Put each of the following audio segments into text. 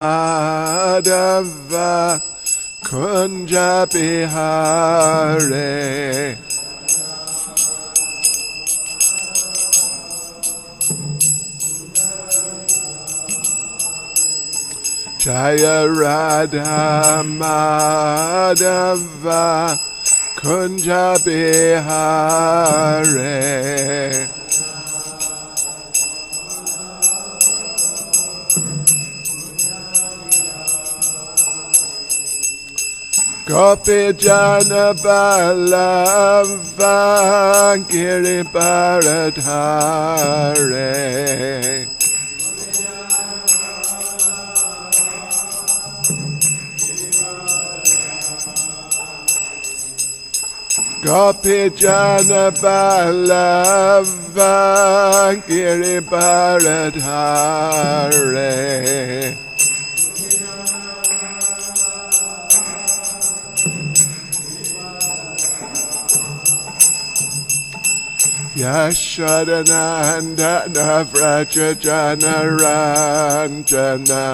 Madhava Kunja Bihare Jaya Radha Madhava Kunja Bihare Gopi Jana Balava Giri Bharadhare Gopi Jana Balava Giri Bharadhare Yashodanandana Vraja Jana Ranjana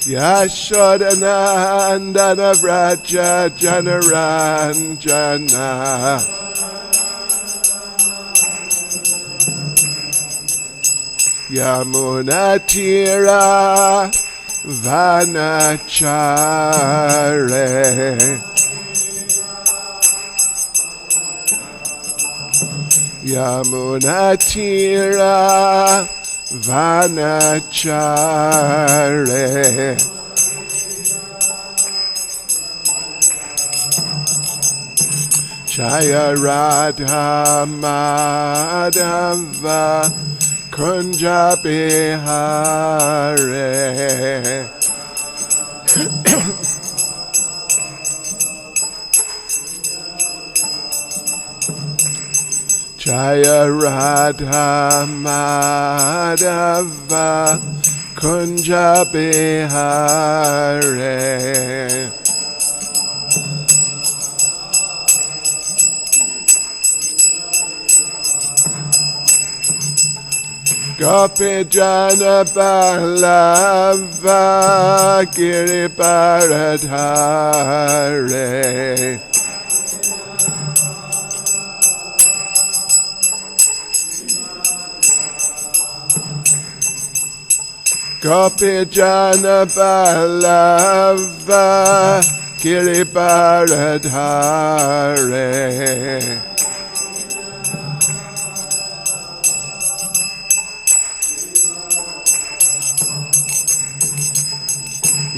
Yashodanandana Vraja Jana Ranjana Yamuna Tira Vanachare Yamuna Tira Vanachare Jaya Radha Madhava Kunja Bihare Jaya Radha Madhava Kunja Bihare Gopi Jana Balava Giri Bharadhare Gopi Jana Balava Giri Bharadhare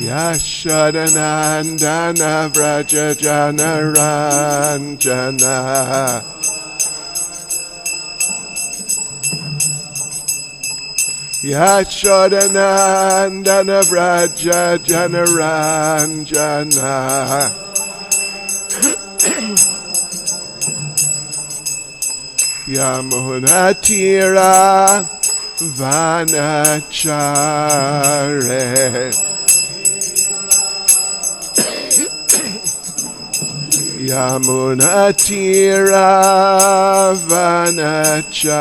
Yashodanandana Vraja Jana Ranjana Yashodanandana Vraja Jana Ranjana Yamuna Tira Vanachare Yamuna Tira Vanachare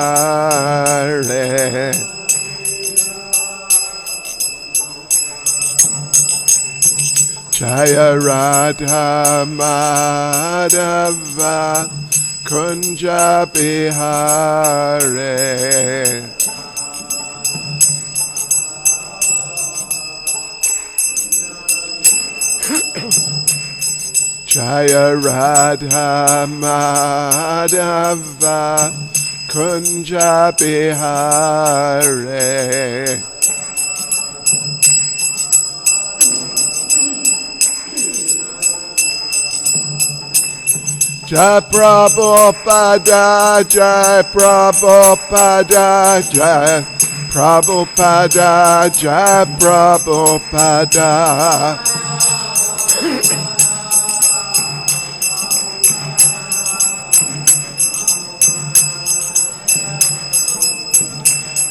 Jaya Radha Madhava Kunja Bihare Jaya Radha Madhava Kunja Bihare Jai Prabhupada Jai Prabhupada Jai Prabhupada Jai Prabhupada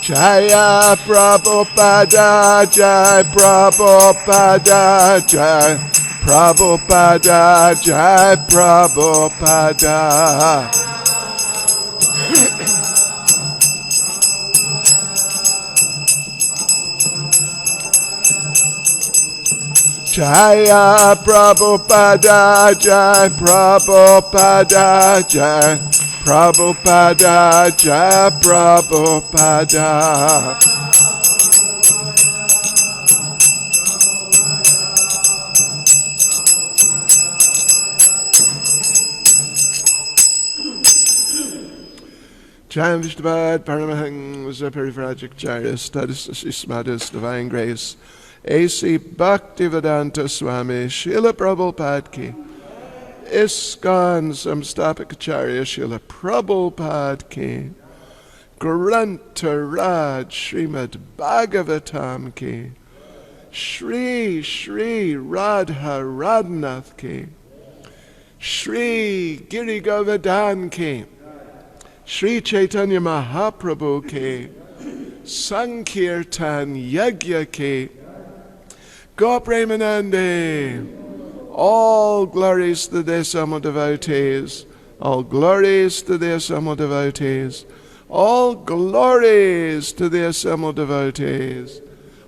Jaya Prabhupada Jai Prabhupada Jai Prabhupada Jai Prabhupada Jaya Prabhupada, Jai Prabhupada, Jai Prabhupada, Jai Prabhupada. Jai Vishnavad, Paramahangsa Periphragacharya, Studies Srimad, Divine Grace, A.C. Bhaktivedanta Swami, Srila Prabhupada ki, ISKCON Samstapakacharya, Srila Prabhupada ki, Grantaraj Srimad Bhagavatam ki, Shri Shri Radha Radhanath ki, Shri Giri Govardhan ki, Shri Caitanya Mahaprabhu ke, Sankirtan Yagya ke, Gopremanande. All glories to the Sama devotees. All glories to the Sama devotees. All glories to the Sama devotees.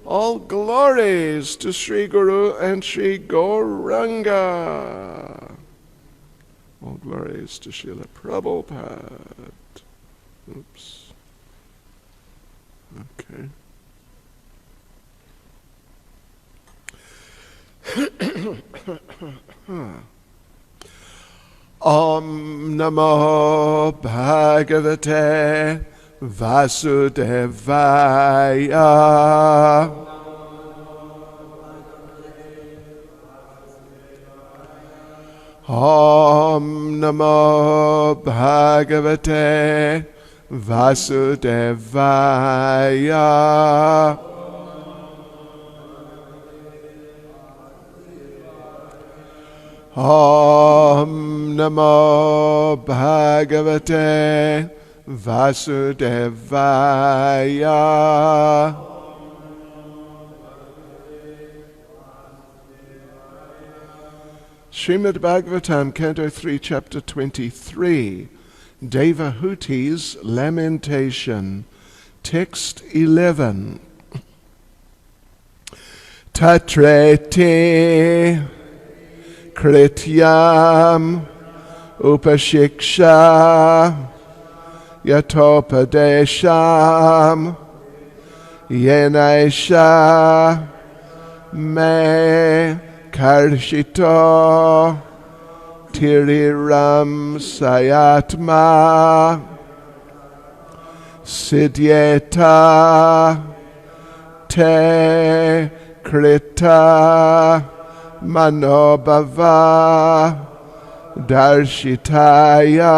All glories to Sri Guru and Sri Gauranga. All glories to Srila Prabhupada. Oops. Okay. Om Namo Bhagavate Vasudevaya. Om Namo Bhagavate Vasudevaya. Om Namo Bhagavate Vasudevaya. Srimad Bhagavatam, Canto 3, Chapter 23, Devahuti's Lamentation, Text 11. Tatreti Krityam Upashiksha Yatopadesham Yenaisha Me Karshito Tiriram Sayatma Siddhyeta Te Krita Manobhava Darshitaya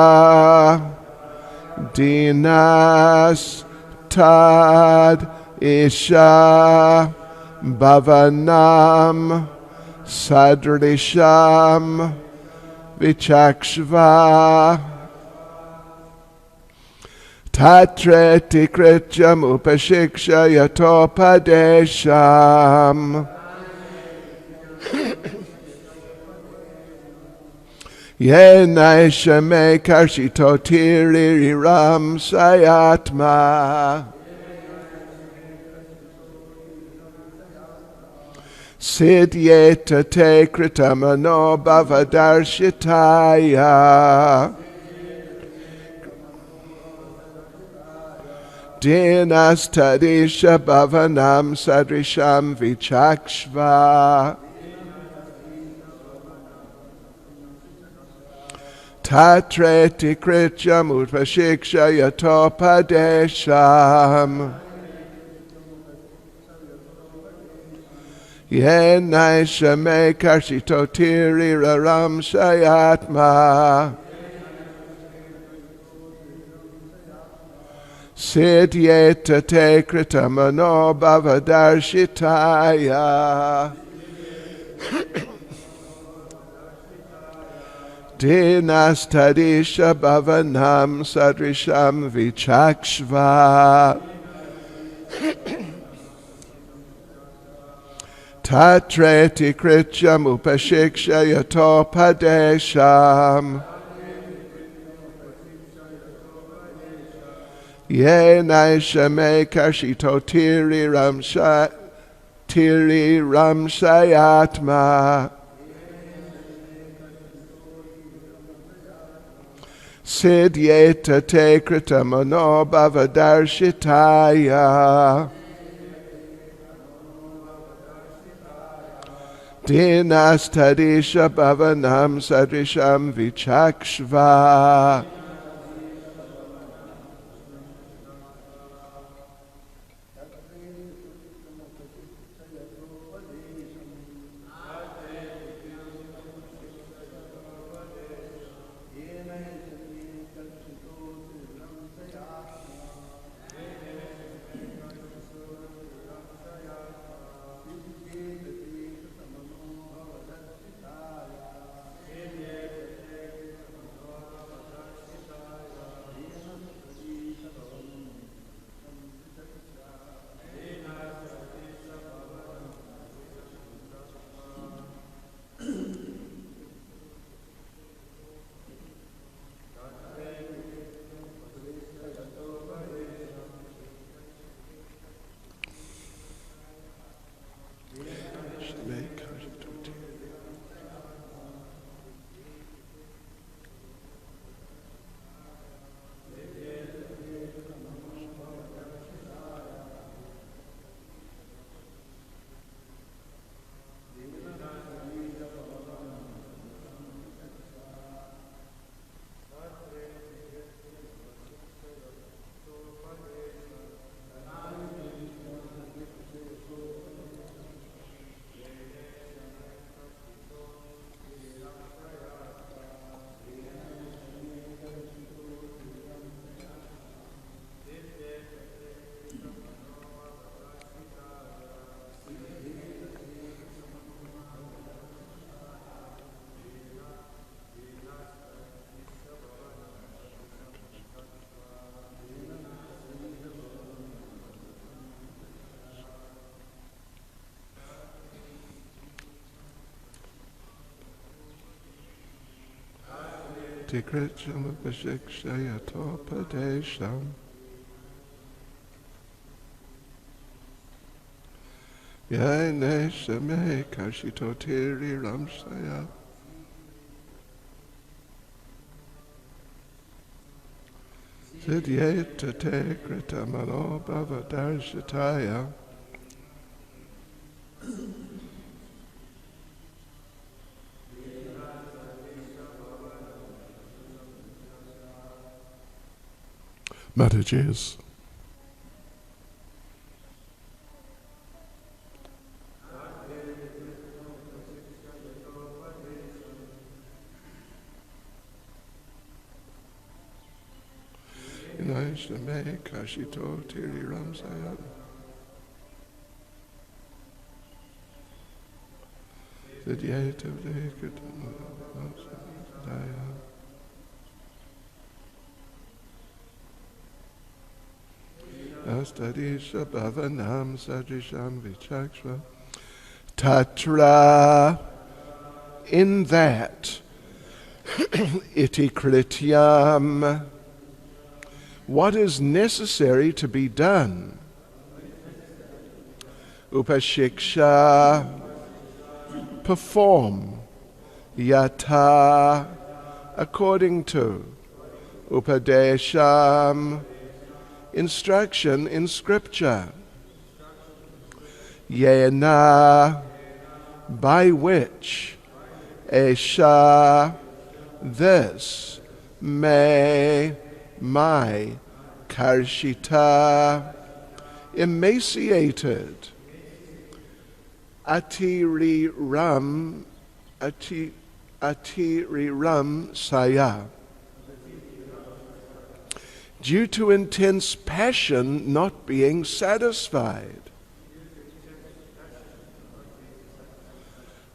Dinas Tad Isha Bhavanam Sadrisham Vichakshva Tatreti Krityam Upashiksha Yatopadesham Yenaisha Me Karshito Tiriram Sayatma Siddhyeta Te Kritamano Bhavadarshitaya Dinastadisha Bhavanam Sadrisham Vichakshva Tatreti Krityam Utpashiksha Yatopadesham Yenaisha Me Karshito Tiriram Sayatma Siddhyeta Te Kritamano Bhavadarshitaya Dinastadisha Bhavanam Sadrisham Vichakshva Tatreti Krityam Upashiksha Yatopadesham Yenaisha Me Karshito Tiriram Tiri Ram Sayatma Siddhyeta Te Kritamano Bhavadarshitaya Dinastadisha Bhavanam Sadrisham Vichakshva. Tikritcham Vishikshayatopadesham Yaneshame Kashitotiri Ramsaya Siddhyeta Te Kritamano Bhavadarshitaya Mataji's. Inashame Kashito Tiri Ramsaya Siddhyeta Te Kritamano Bhavadarshitaya Astadisha Bhavanam Sadrisham Vichakshva Tatra, in that iti krityam, what is necessary to be done. Upashiksha, perform. Yata, according to. Upadesham, instruction in scripture. Yena, by which. Esha, this. Me, my. Karshita, emaciated. Atiriram saya. Due to intense passion not being satisfied.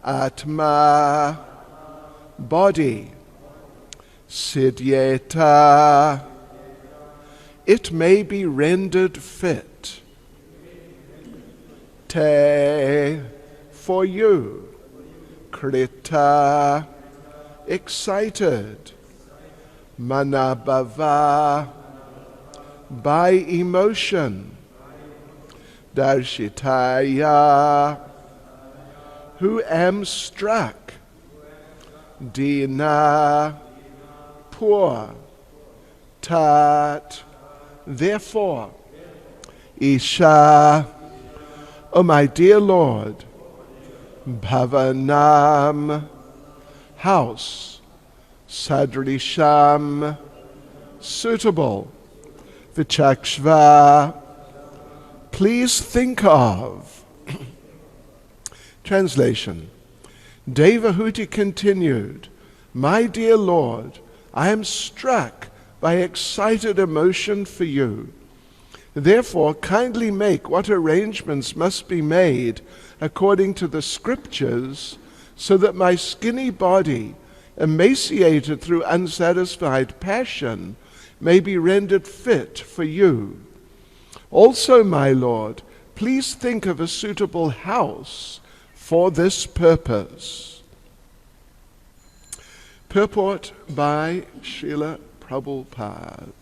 Atma, body. Siddhyeta, it may be rendered fit. Te, for you. Krita, excited. Manabhava, by emotion. darshitaya, who am struck, dina, poor, tat, therefore, isha, O my dear Lord, bhavanam, house, sadrisham, suitable, vichakshva, please think of. Translation. Devahuti continued, my dear Lord, I am struck by excited emotion for you. Therefore, kindly make what arrangements must be made according to the scriptures, so that my skinny body, emaciated through unsatisfied passion, may be rendered fit for you. Also, my Lord, please think of a suitable house for this purpose. Purport by Srila Prabhupada.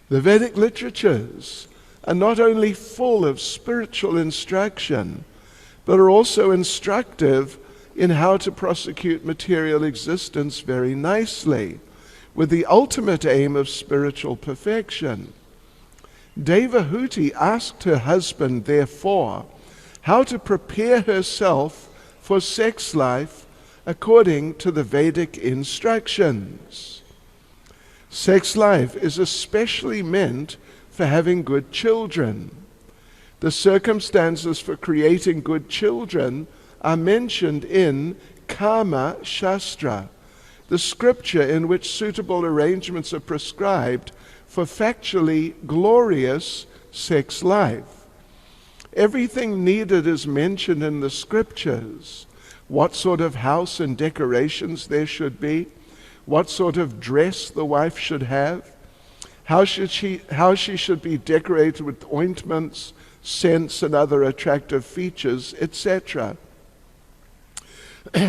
The Vedic literatures are not only full of spiritual instruction, but are also instructive in how to prosecute material existence very nicely, with the ultimate aim of spiritual perfection. Devahuti asked her husband, therefore, how to prepare herself for sex life according to the Vedic instructions. Sex life is especially meant for having good children. The circumstances for creating good children are mentioned in Kama Shastra, the scripture in which suitable arrangements are prescribed for factually glorious sex life. Everything needed is mentioned in the scriptures. What sort of house and decorations there should be, what sort of dress the wife should have, how she should be decorated with ointments, scents, and other attractive features, etc.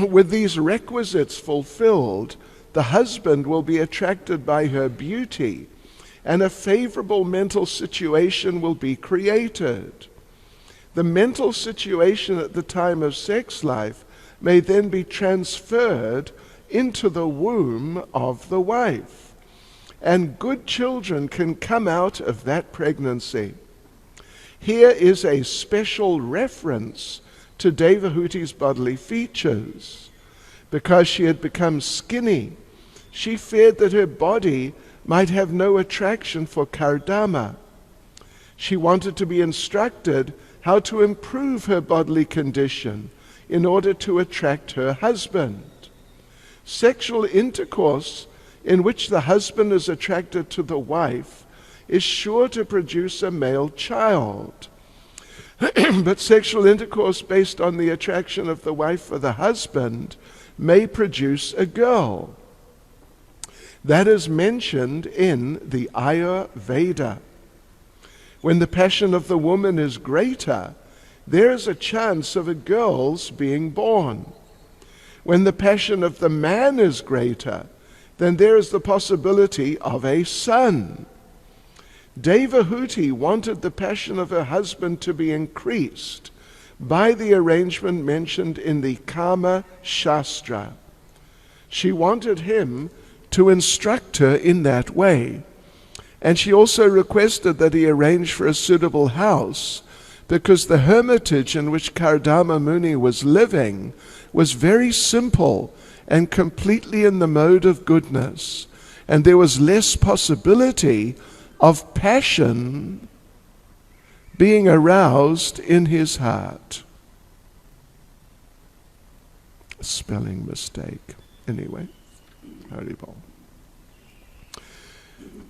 With these requisites fulfilled, the husband will be attracted by her beauty, and a favorable mental situation will be created. The mental situation at the time of sex life may then be transferred into the womb of the wife, and good children can come out of that pregnancy. Here is a special reference to Devahuti's bodily features. Because she had become skinny, she feared that her body might have no attraction for Kardama. She wanted to be instructed how to improve her bodily condition in order to attract her husband. Sexual intercourse in which the husband is attracted to the wife is sure to produce a male child. But sexual intercourse based on the attraction of the wife for the husband may produce a girl. That is mentioned in the Ayurveda. When the passion of the woman is greater, there is a chance of a girl's being born. When the passion of the man is greater, then there is the possibility of a son. Devahuti wanted the passion of her husband to be increased by the arrangement mentioned in the Kama Shastra. She wanted him to instruct her in that way. And she also requested that he arrange for a suitable house, because the hermitage in which Kardama Muni was living was very simple and completely in the mode of goodness, and there was less possibility of passion being aroused in his heart. A spelling mistake. Anyway, Haribol.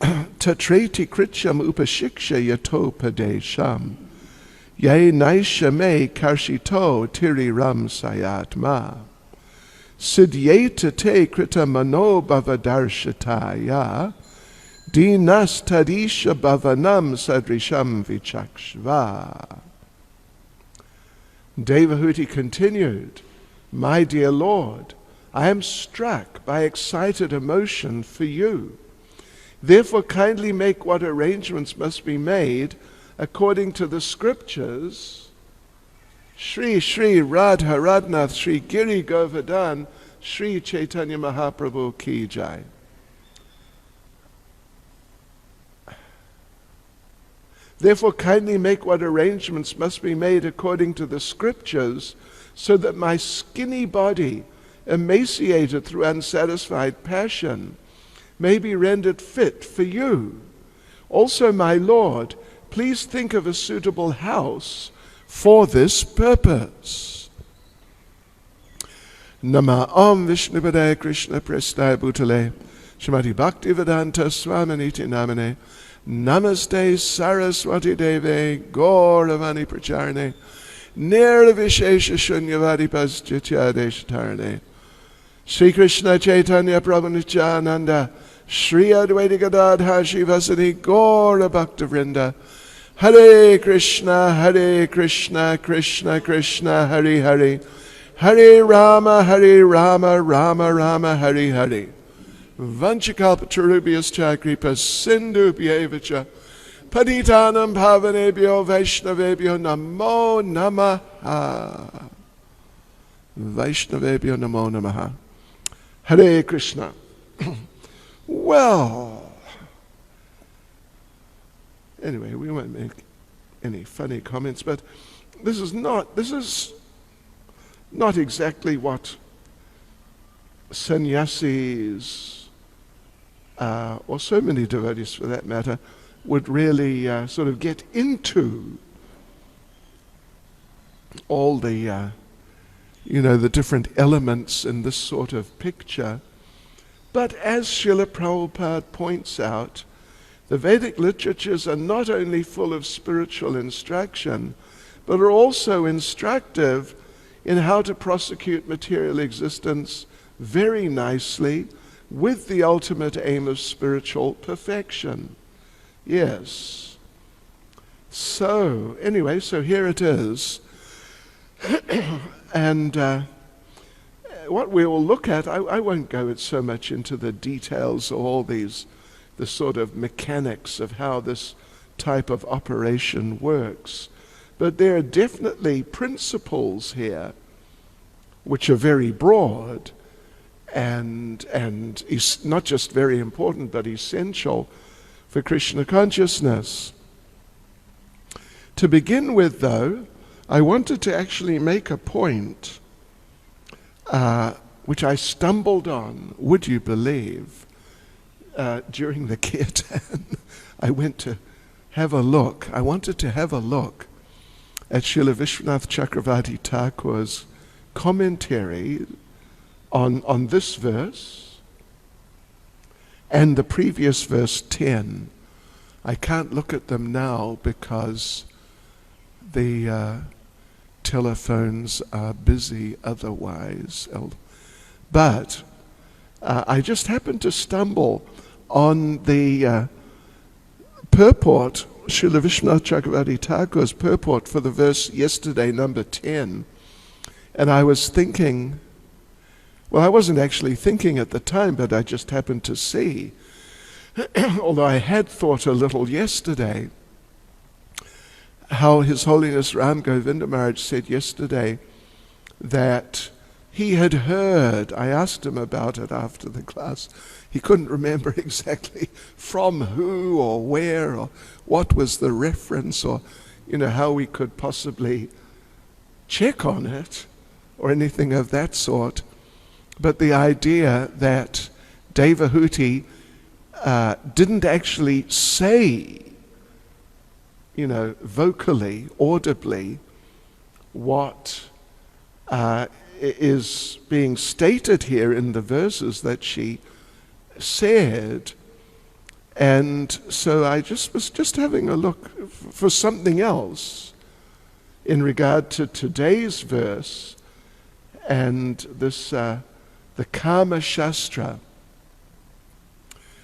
Tatreti krityam upashiksha yato padesham ye naishame karshito tiriram sayatma sidyeta te krita mano bhavadarshitaya dinas tadisha bhavanam sadrisham vichakshva. Devahuti continued, my dear Lord, I am struck by excited emotion for you. Therefore kindly make what arrangements must be made according to the scriptures, Shri Shri Radha Radhanath Shri Giri Govardhan Shri Chaitanya Mahaprabhu Ki Jai. Therefore, kindly make what arrangements must be made according to the scriptures, so that my skinny body, emaciated through unsatisfied passion, may be rendered fit for you. Also, my Lord, please think of a suitable house for this purpose. Nama Om Vishnupadaya Krishna Prestaya Bhutale Srimati Bhaktivedanta Swami Niti Namane Namaste Saraswati Deve Gauravani Pracharne Nirvishesha Shunyavadi Pasjitya Deshatarne Sri Krishna Chaitanya Prabhu Nityananda Shri Advaita Gadadhar Shivasani Gaura Bhakta Vrinda Hare Krishna Krishna Krishna Hare Hare Hare Rama Rama Rama Hare Hare Vanchakalpatarubhyas Kripa Sindhubhyevacha Paditanam Pavanebhyo Vaishnavebhyo Namo Namaha. Vaishnavebhyo Namo Namaha. Hare Krishna. Well, anyway, we won't make any funny comments, but this is not exactly what sannyasis, or so many devotees for that matter, would really sort of get into. All the, the different elements in this sort of picture. But as Srila Prabhupada points out, the Vedic literatures are not only full of spiritual instruction, but are also instructive in how to prosecute material existence very nicely with the ultimate aim of spiritual perfection. Yes. So, anyway, so here it is. And what we will look at, I won't go so much into the details of all the sort of mechanics of how this type of operation works. But there are definitely principles here which are very broad and is not just very important but essential for Krishna consciousness. To begin with, though, I wanted to actually make a point which I stumbled on, would you believe, during the kirtan. I went to have a look. I wanted to have a look at Srila Vishwanath Chakravarti Thakur's commentary on this verse and the previous verse 10. I can't look at them now because the telephones are busy otherwise. But I just happened to stumble on the purport, Srila Vishwanath Chakravarti Thakur's purport for the verse yesterday, number 10. And I was thinking, well, I wasn't actually thinking at the time, but I just happened to see, although I had thought a little yesterday, how His Holiness Ram Govinda Maharaj said yesterday that he had heard, I asked him about it after the class, he couldn't remember exactly from who or where or what was the reference or, how we could possibly check on it or anything of that sort. But the idea that Devahuti didn't actually say, vocally, audibly, what is being stated here in the verses that she said. And so I was just having a look for something else in regard to today's verse and this the Kama Shastra,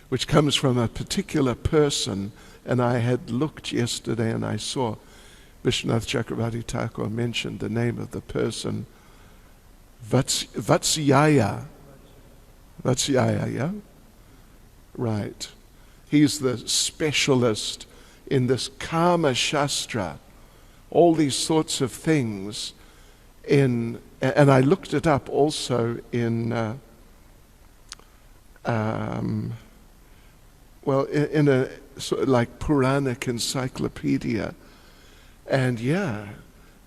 which comes from a particular person. And I had looked yesterday and I saw Vishwanath Chakravarti Thakur mentioned the name of the person, Vatsyaya. Vatsyaya, yeah? Right. He's the specialist in this Karma Shastra, all these sorts of things and I looked it up also in, in a sort of like Puranic encyclopedia. And yeah,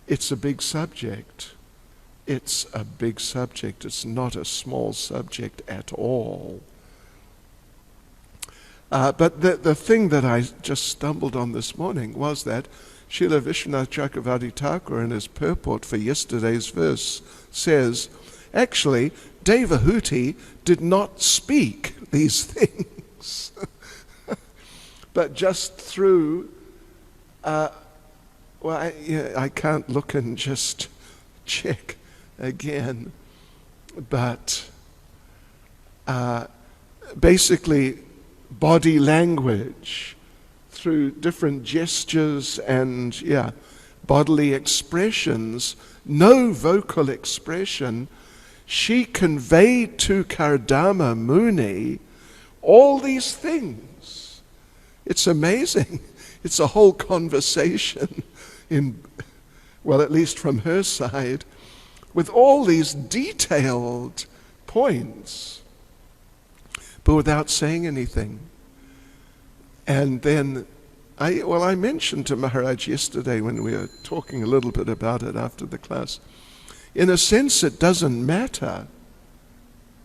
it's a big subject. It's a big subject. It's not a small subject at all. But the thing that I just stumbled on this morning was that Srila Vishwanath Chakravarti Thakur in his purport for yesterday's verse says, actually, Devahuti did not speak these things, but just through, I can't look and just check again, but basically body language, through different gestures and bodily expressions, no vocal expression, she conveyed to Kardama Muni all these things. It's amazing. It's a whole conversation at least from her side, with all these detailed points, but without saying anything. And then I mentioned to Maharaj yesterday when we were talking a little bit about it after the class, in a sense it doesn't matter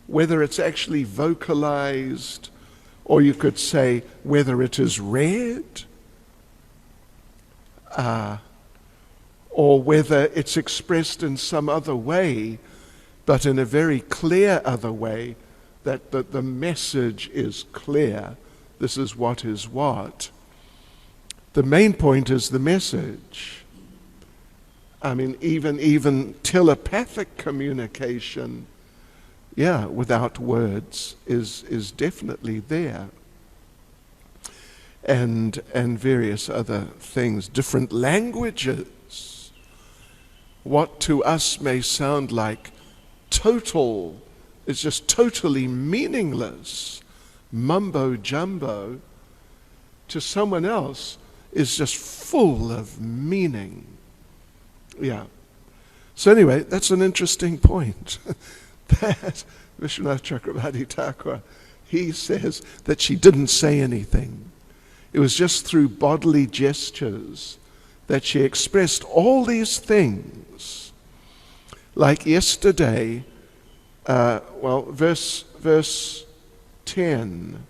whether it's actually vocalized, or you could say whether it is read, or whether it's expressed in some other way, but in a very clear other way, that the message is clear. This is what is what. The main point is the message. I mean, even telepathic communication, without words is definitely there. And various other things, different languages. What to us may sound like it's just totally meaningless, mumbo jumbo, to someone else is just full of meaning. So anyway, that's an interesting point. That Vishwanath Chakravarti Thakur, he says that she didn't say anything. It was just through bodily gestures that she expressed all these things. Like yesterday, verse 10,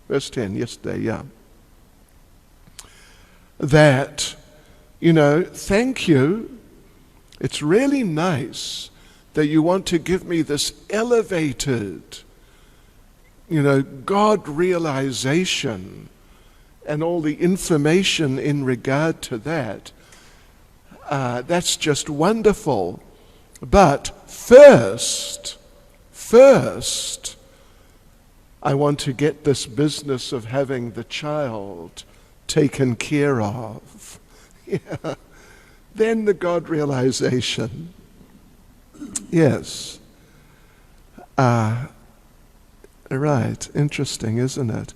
yesterday, that, thank you. It's really nice that you want to give me this elevated, God realization and all the information in regard to that. That's just wonderful. But first, I want to get this business of having the child taken care of. Then the God realization. Yes. Right. Interesting, isn't it?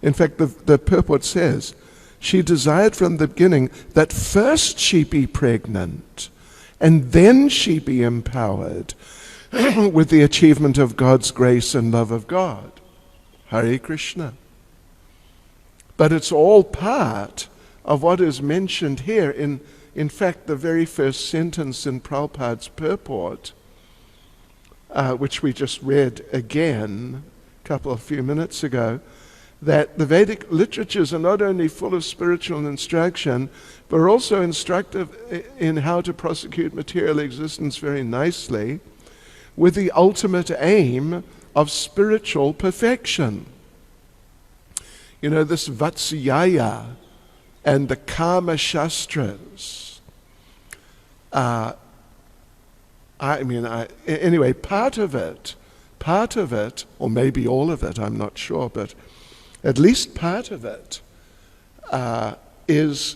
In fact, the purport says, she desired from the beginning that first she be pregnant, and then she be empowered with the achievement of God's grace and love of God. Hare Krishna. But it's all part of what is mentioned here. In fact, the very first sentence in Prabhupada's purport, which we just read again a few minutes ago, that the Vedic literatures are not only full of spiritual instruction, but are also instructive in how to prosecute material existence very nicely, with the ultimate aim of spiritual perfection. This Vatsyaya and the Karma Shastras. Anyway, part of it, or maybe all of it, I'm not sure, but at least part of it is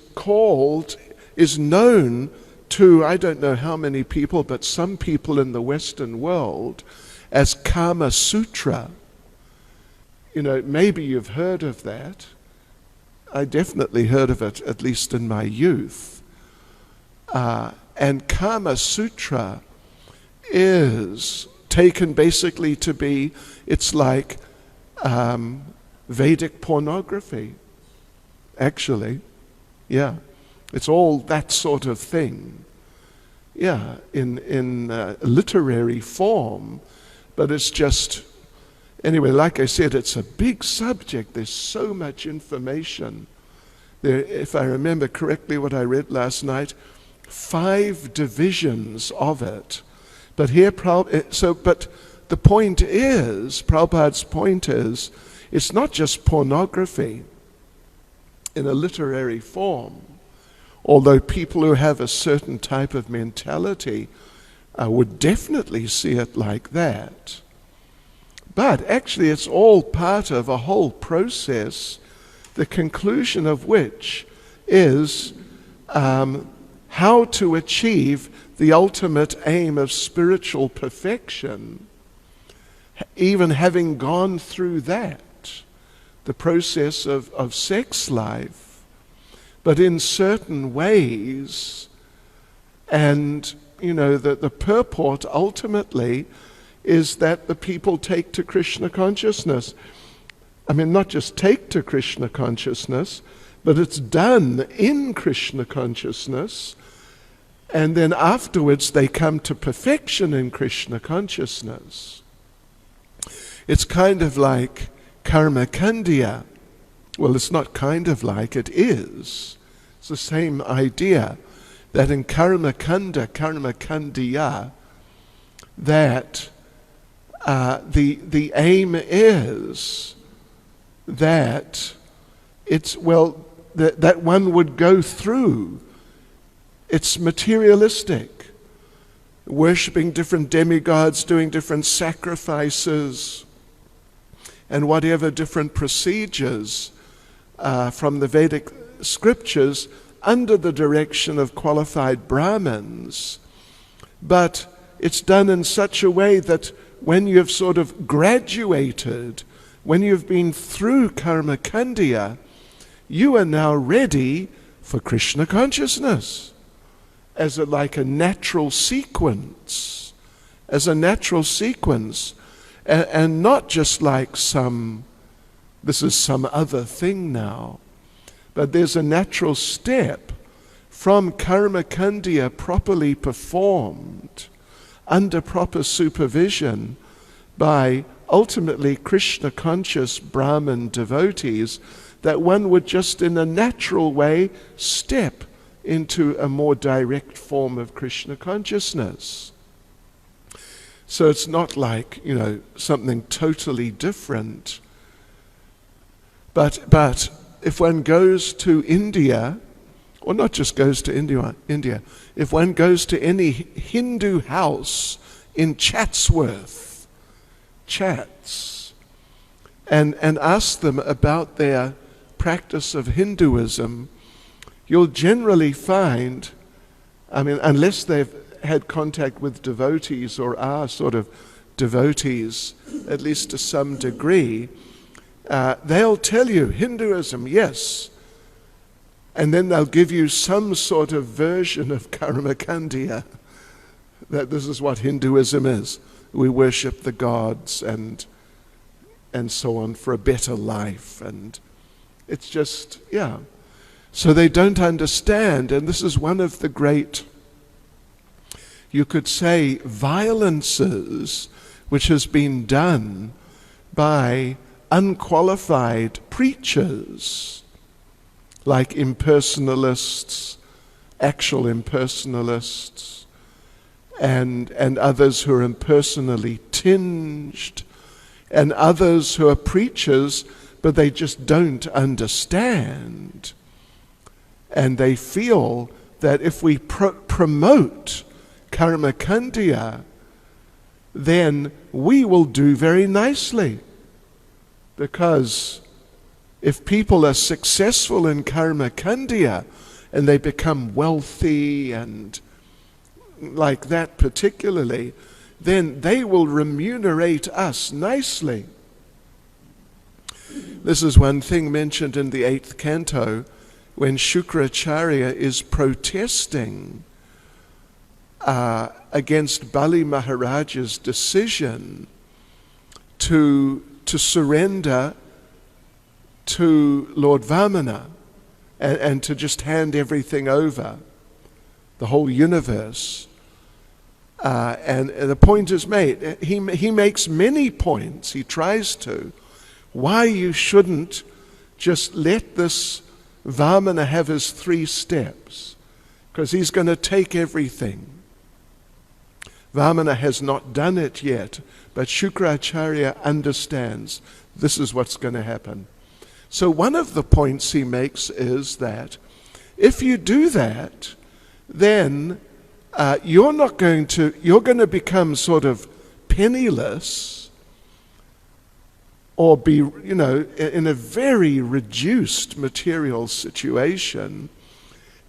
known to, I don't know how many people, but some people in the Western world, as Kama Sutra. Maybe you've heard of that. I definitely heard of it, at least in my youth. And Kama Sutra is taken basically to be, it's like Vedic pornography, actually. Yeah, it's all that sort of thing. Yeah, in literary form, but it's just, anyway, like I said, it's a big subject. There's so much information. There, if I remember correctly what I read last night, 5 divisions of it. But here, but the point is, Prabhupada's point is, it's not just pornography in a literary form, although people who have a certain type of mentality would definitely see it like that. But actually it's all part of a whole process, the conclusion of which is how to achieve the ultimate aim of spiritual perfection, even having gone through that, the process of sex life, but in certain ways. And, you know, the purport ultimately is that the people take to Krishna consciousness. I mean, not just take to Krishna consciousness, but it's done in Krishna consciousness, and then afterwards they come to perfection in Krishna consciousness. It's kind of like karma kandya. Well, it's not kind of like, it is. It's the same idea that in karma kandya, that the aim is that it's, well, that one would go through. It's materialistic, worshipping different demigods, doing different sacrifices, and whatever different procedures from the Vedic scriptures under the direction of qualified Brahmins. But it's done in such a way that when you've sort of graduated, when you've been through karma kandya, you are now ready for Krishna consciousness as like a natural sequence, and not just like this is some other thing now, but there's a natural step from karma kandya properly performed under proper supervision by ultimately Krishna conscious Brahman devotees, that one would just in a natural way step into a more direct form of Krishna consciousness. So it's not like, you know, something totally different. But if one goes to India, or not just goes to India, if one goes to any Hindu house in Chatsworth, and ask them about their practice of Hinduism, you'll generally find, I mean, unless they've had contact with devotees or are sort of devotees, at least to some degree, they'll tell you Hinduism, yes, and then they'll give you some sort of version of karma kandya, that this is what Hinduism is. We worship the gods and so on for a better life, and it's just, yeah. So they don't understand, and this is one of the great, you could say, violences which has been done by unqualified preachers, like impersonalists, actual impersonalists, and others who are impersonally tinged, and others who are preachers, but they just don't understand. And they feel that if we promote karma kandya, then we will do very nicely. Because if people are successful in karma kandya and they become wealthy and like that particularly, then they will remunerate us nicely. This is one thing mentioned in the 8th canto when Shukracharya is protesting against Bali Maharaja's decision to surrender to Lord Vamana and to just hand everything over, the whole universe. And the point is made. He makes many points, he tries to, why you shouldn't just let this Vamana have his 3 steps, because he's going to take everything. Vamana has not done it yet, but Shukracharya understands this is what's going to happen. So one of the points he makes is that if you do that, then you're going to become sort of penniless, or be, in a very reduced material situation,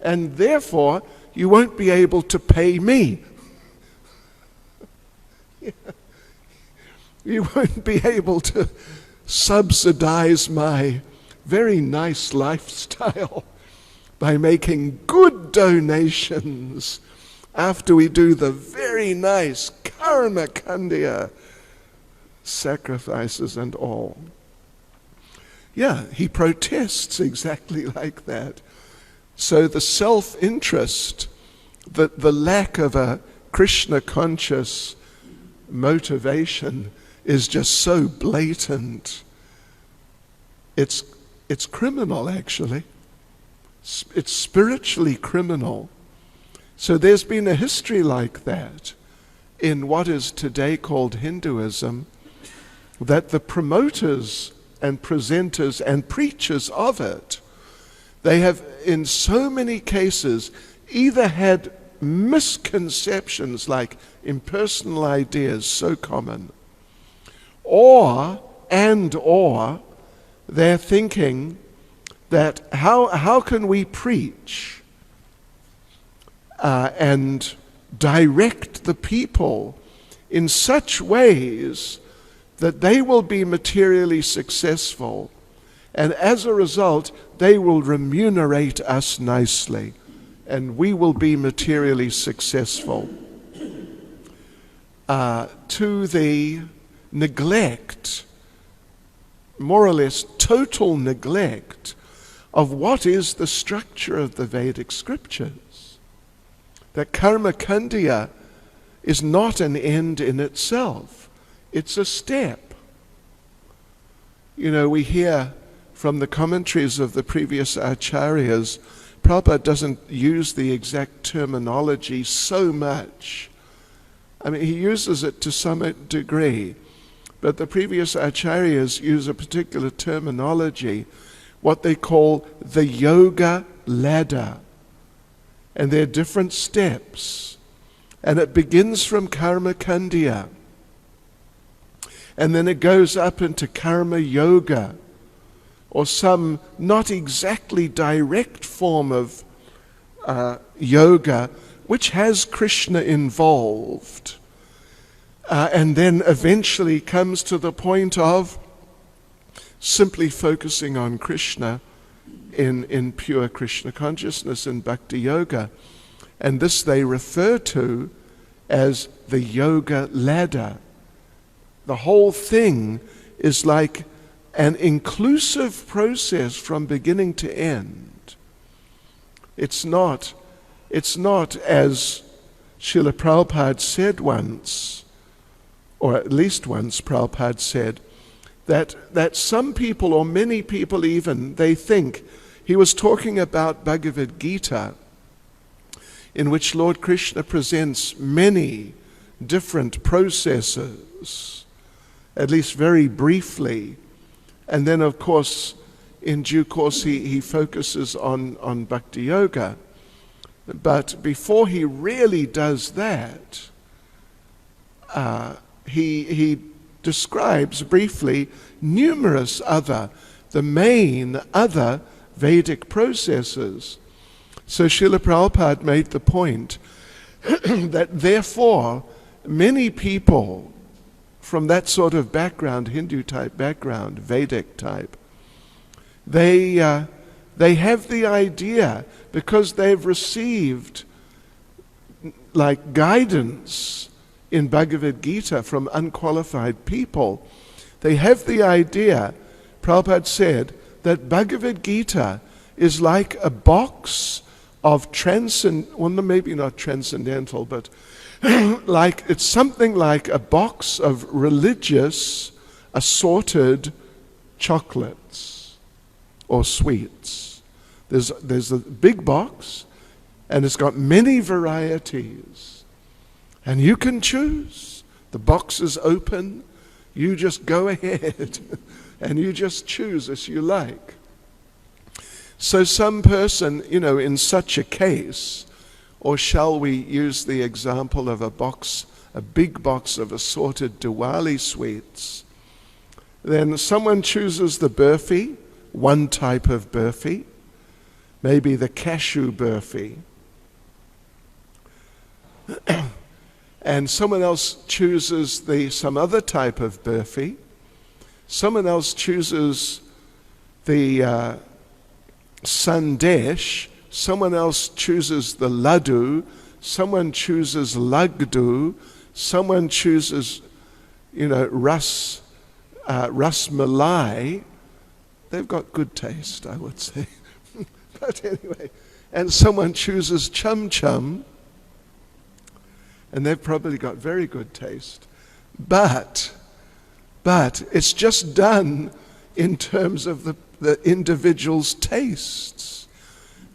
and therefore you won't be able to pay me. You won't be able to subsidize my very nice lifestyle by making good donations after we do the very nice karma kandya sacrifices and all. Yeah, he protests exactly like that. So the self-interest, the lack of a Krishna-conscious motivation is just so blatant. It's criminal, actually. It's spiritually criminal. So there's been a history like that in what is today called Hinduism, that the promoters and presenters and preachers of it, they have in so many cases either had misconceptions like impersonal ideas so common, or they're thinking that how can we preach and direct the people in such ways that they will be materially successful, and as a result they will remunerate us nicely and we will be materially successful, to the neglect, more or less total neglect, of what is the structure of the Vedic scriptures. That karma kandya is not an end in itself. It's a step. We hear from the commentaries of the previous acharyas, Prabhupada doesn't use the exact terminology so much. I mean, he uses it to some degree, but the previous acharyas use a particular terminology, what they call the yoga ladder. And there are different steps. And it begins from karma kandya. And then it goes up into karma yoga, or some not exactly direct form of yoga, which has Krishna involved. And then eventually comes to the point of simply focusing on Krishna in pure Krishna consciousness in Bhakti Yoga. And this they refer to as the yoga ladder. The whole thing is like an inclusive process from beginning to end. It's not as Srila Prabhupada said once, or at least once Prabhupada said, that some people, or many people even, they think he was talking about Bhagavad Gita, in which Lord Krishna presents many different processes, at least very briefly, and then of course in due course he focuses on Bhakti Yoga. But before he really does that, he describes briefly numerous the main other Vedic processes. So Srila Prabhupada made the point that therefore many people from that sort of background, Hindu type background, Vedic type, They have the idea, because they've received like guidance in Bhagavad Gita from unqualified people. They have the idea, Prabhupada said, that Bhagavad Gita is like a box of maybe not transcendental, but it's something like a box of religious assorted chocolates or sweets. There's a big box, and it's got many varieties, and you can choose. The box is open. You just go ahead and you just choose as you like. So some person, in such a case, or shall we use the example of a big box of assorted Diwali sweets, then someone chooses the burfi, one type of burfi, maybe the cashew burfi, and someone else chooses some other type of burfi, someone else chooses the sandesh, someone else chooses the laddu, someone chooses lagdu, someone chooses, ras malai. They've got good taste, I would say. But anyway, and someone chooses chum chum, and they've probably got very good taste. But it's just done in terms of the individual's tastes.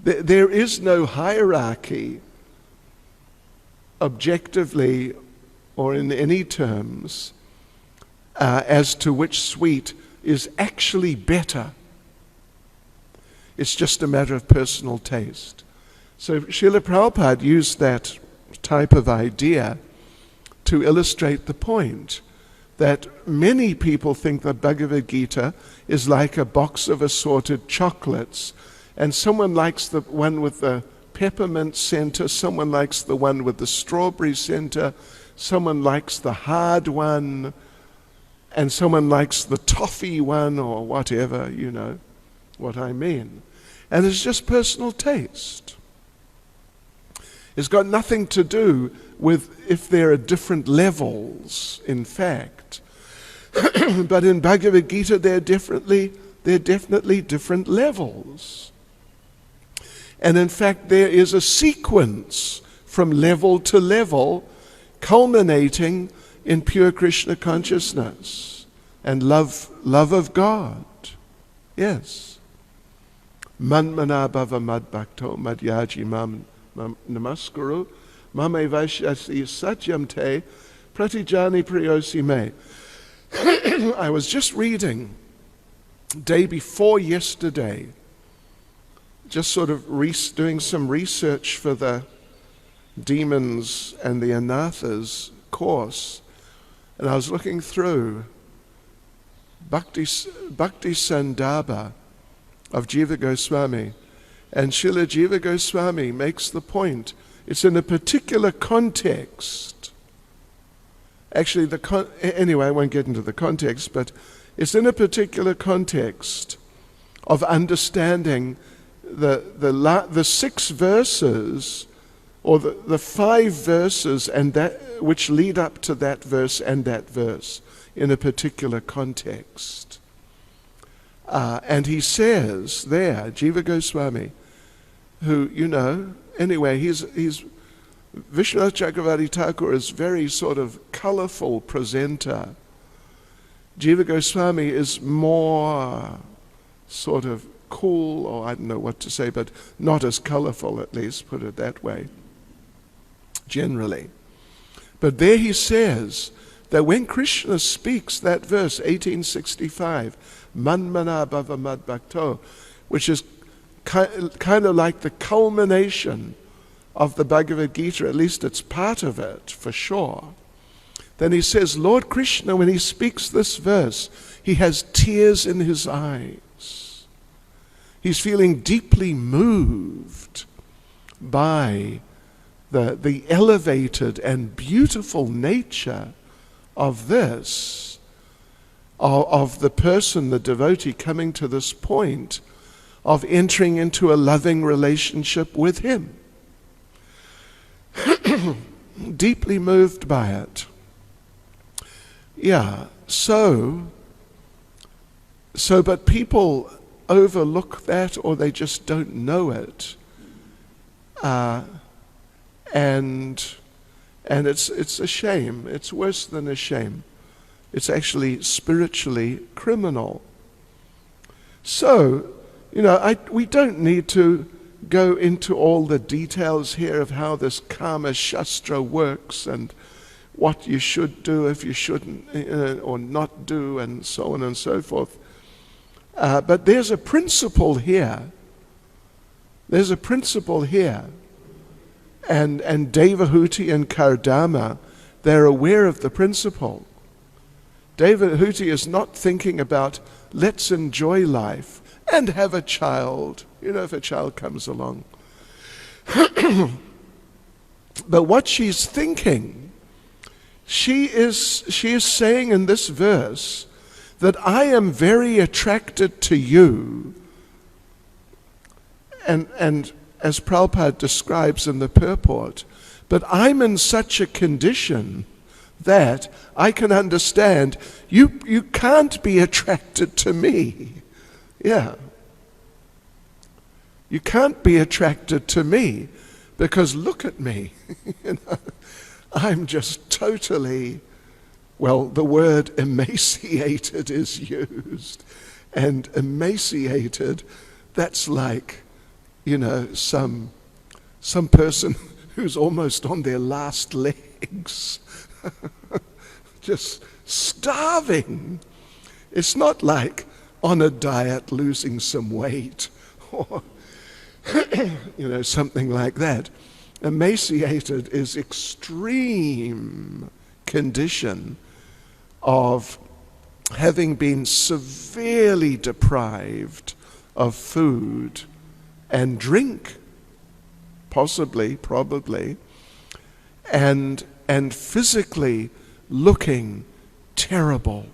There is no hierarchy, objectively or in any terms, as to which sweet is actually better. It's just a matter of personal taste. So Srila Prabhupada used that type of idea to illustrate the point that many people think that Bhagavad Gita is like a box of assorted chocolates, and someone likes the one with the peppermint center, someone likes the one with the strawberry center, someone likes the hard one, and someone likes the toffee one, or whatever, what I mean. And it's just personal taste. It's got nothing to do with if there are different levels, in fact. But in Bhagavad Gita, there are definitely different levels. And in fact, there is a sequence from level to level, culminating in pure Krishna consciousness and love of God. Yes. Manmana bhava mad bhakto madhyaji mam namaskuru mame vaishyasi satyam te pratijani priyosi me. I was just reading day before yesterday, just sort of doing some research for the demons and the anathas course, and I was looking through Bhakti Sandarbha of Jiva Goswami, and Srila Jiva Goswami makes the point. It's in a particular context. Actually, anyway, I won't get into the context, but it's in a particular context of understanding the 6 verses, or the 5 verses, and that which lead up to that verse and that verse in a particular context. And he says there, Jiva Goswami, who, anyway, he's Vishwanath Chakravarti Thakur is very sort of colorful presenter. Jiva Goswami is more sort of cool, or I don't know what to say, but not as colorful, at least, put it that way, generally. But there he says that when Krishna speaks that verse, 1865, Manmana bhava mad bhakto, which is kind of like the culmination of the Bhagavad Gita, at least it's part of it, for sure. Then he says, Lord Krishna, when he speaks this verse, he has tears in his eyes. He's feeling deeply moved by the elevated and beautiful nature of this. of the person, the devotee, coming to this point of entering into a loving relationship with him. Deeply moved by it. Yeah, so but people overlook that, or they just don't know it. And it's a shame. It's worse than a shame. It's actually spiritually criminal. So, we don't need to go into all the details here of how this Kama Shastra works and what you should do if you shouldn't, or not do, and so on and so forth. But there's a principle here. There's a principle here. And Devahuti and Kardama, they're aware of the principle. Devahuti is not thinking about, let's enjoy life and have a child, if a child comes along. But what she's thinking, she is saying in this verse that I am very attracted to you. And as Prabhupada describes in the purport, but I'm in such a condition that I can understand you can't be attracted to me. Yeah. You can't be attracted to me because look at me. I'm just totally, the word emaciated is used. And emaciated, that's like, some person who's almost on their last legs. Just starving. It's not like on a diet losing some weight or something like that. Emaciated is extreme condition of having been severely deprived of food and drink, possibly, probably, and physically looking terrible.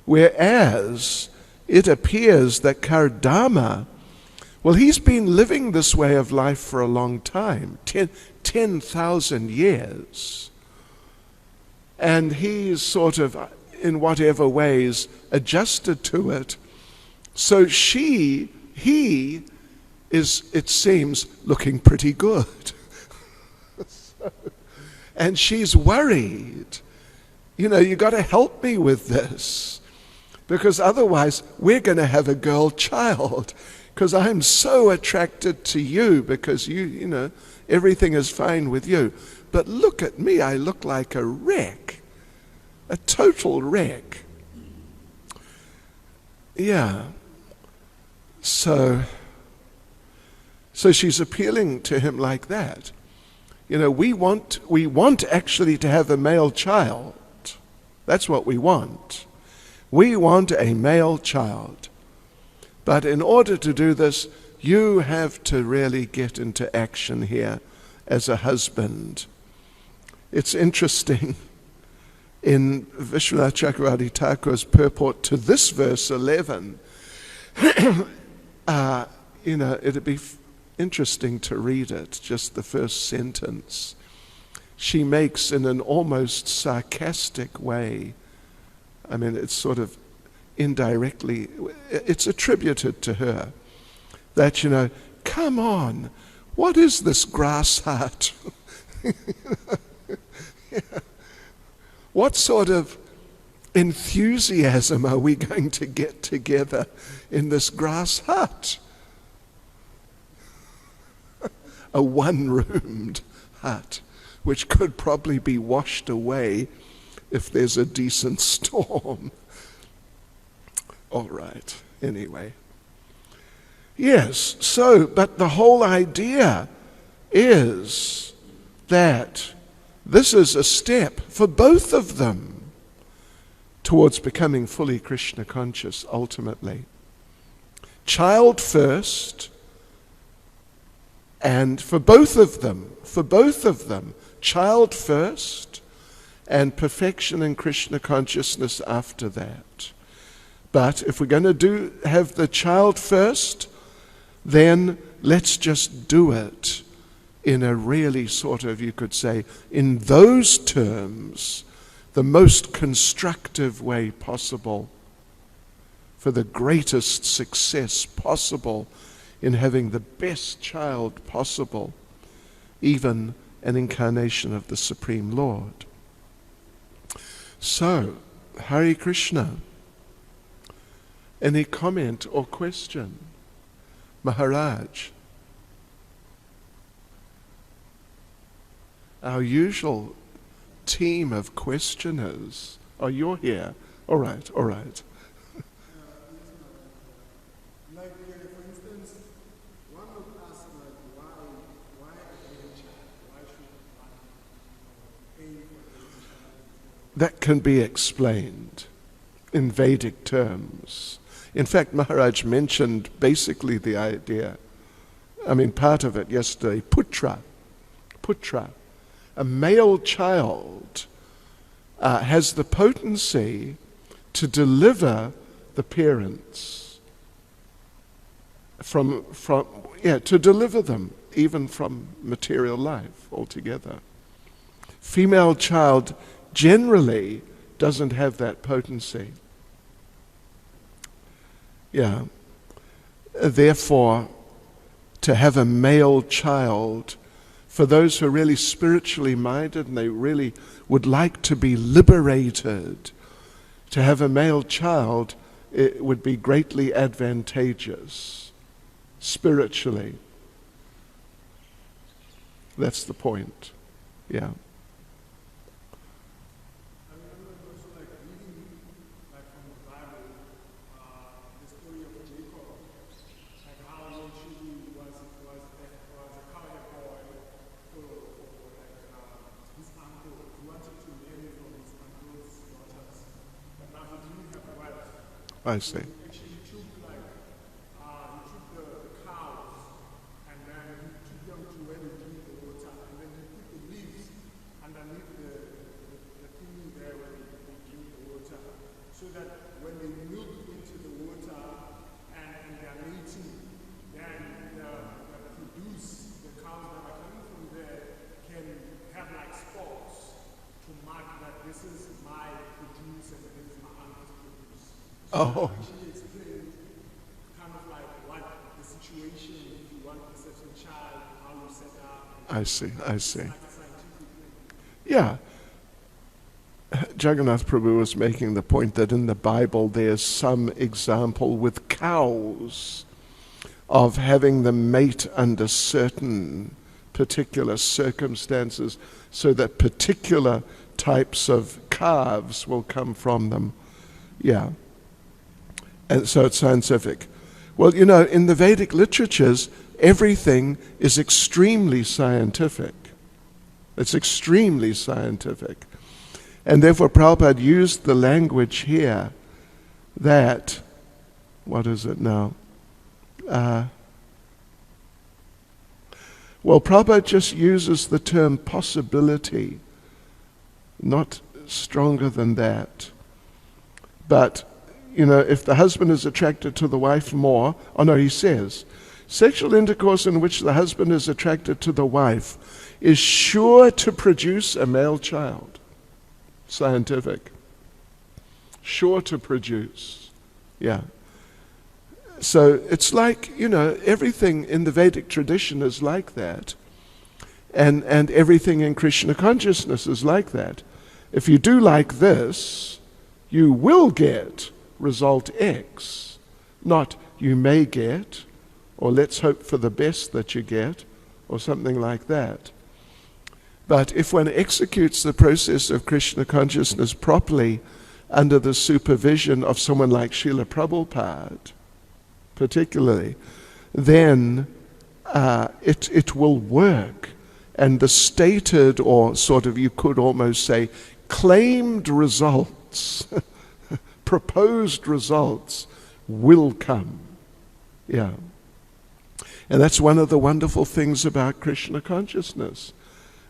Whereas it appears that Kardama, he's been living this way of life for a long time, 10,000 years. And he's sort of, in whatever ways, adjusted to it. So he is, it seems, looking pretty good. And she's worried. You got to help me with this, because otherwise we're going to have a girl child, because I'm so attracted to you, because you everything is fine with you. But look at me, I look like a wreck, a total wreck. Yeah. So she's appealing to him like that. We want actually to have a male child. That's what we want. We want a male child. But in order to do this, you have to really get into action here as a husband. It's interesting, in Vishwanath Chakravarti Thakur's purport to this verse 11, it'd be interesting to read it, just the first sentence. She makes, in an almost sarcastic way, it's sort of indirectly, it's attributed to her, that, come on, what is this grass hut? Yeah. What sort of enthusiasm are we going to get together in this grass hut? A one-roomed hut, which could probably be washed away if there's a decent storm. All right, anyway. Yes, but the whole idea is that this is a step for both of them towards becoming fully Krishna conscious ultimately. Child first, and for both of them, child first, and perfection in Krishna consciousness after that. But if we're going to have the child first, then let's just do it in a really sort of, you could say, in those terms, the most constructive way possible for the greatest success possible in having the best child possible, even an incarnation of the Supreme Lord. So, Hare Krishna. Any comment or question? Maharaj. Our usual team of questioners. Oh, you're here. All right, all right. Like, for instance, one would ask, like, why a child? Why should one aim for a child? That can be explained in Vedic terms. In fact, Maharaj mentioned basically the idea, part of it yesterday, putra. A male child has the potency to deliver the parents to deliver them even from material life altogether. Female child generally doesn't have that potency. Yeah. Therefore, to have a male child, for those who are really spiritually minded and they really would like to be liberated, to have a male child, it would be greatly advantageous spiritually. That's the point. Yeah. I see. Actually, he took the cows and then he took them to where they drink the water and then he put the leaves underneath the thing there where they drink the water, so that when they milk into the water and they are mating, then the cows that are coming from there can have like spots to mark that this is my produce and this is my uncle's produce. Oh. She explained kind of like what the situation, if you want a certain child, how you set up. I see. Like a scientific thing. Yeah. Jagannath Prabhu was making the point that in the Bible there's some example with cows of having them mate under certain particular circumstances so that particular types of calves will come from them. Yeah. And so it's scientific. Well, in the Vedic literatures, everything is extremely scientific. It's extremely scientific. And therefore Prabhupada used the language here that, what is it now? Prabhupada just uses the term possibility, not stronger than that. But if the husband is attracted to the wife more, he says, sexual intercourse in which the husband is attracted to the wife is sure to produce a male child. Scientific. Sure to produce. Yeah. So it's like, everything in the Vedic tradition is like that. And everything in Krishna consciousness is like that. If you do like this, you will get result X, not you may get, or let's hope for the best that you get, or something like that. But if one executes the process of Krishna consciousness properly under the supervision of someone like Srila Prabhupada, particularly, then it will work. And the stated, or sort of you could almost say, claimed results proposed results will come. Yeah. And that's one of the wonderful things about Krishna consciousness,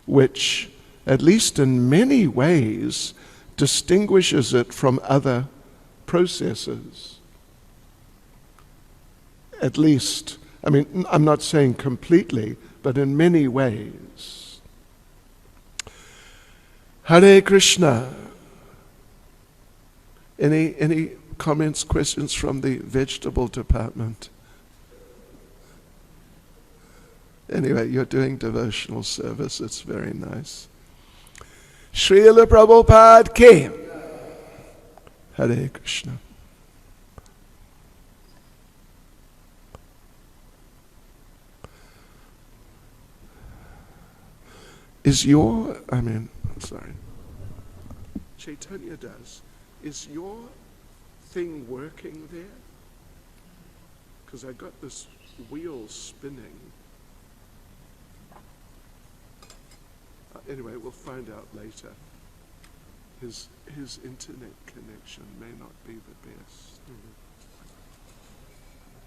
which at least in many ways, distinguishes it from other processes. At least, I mean, I'm not saying completely, but in many ways. Hare Krishna. Any comments, questions from the vegetable department? Anyway, you're doing devotional service. It's very nice. Srila Prabhupada ki. Hare Krishna. Caitanya does. Is your thing working there? Because I got this wheel spinning. Anyway, we'll find out later. His internet connection may not be the best.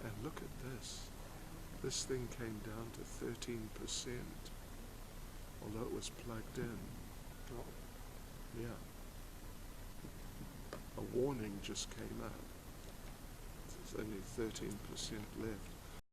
And look at this. This thing came down to 13%, although it was plugged in. Yeah. A warning just came up. There's only 13% left.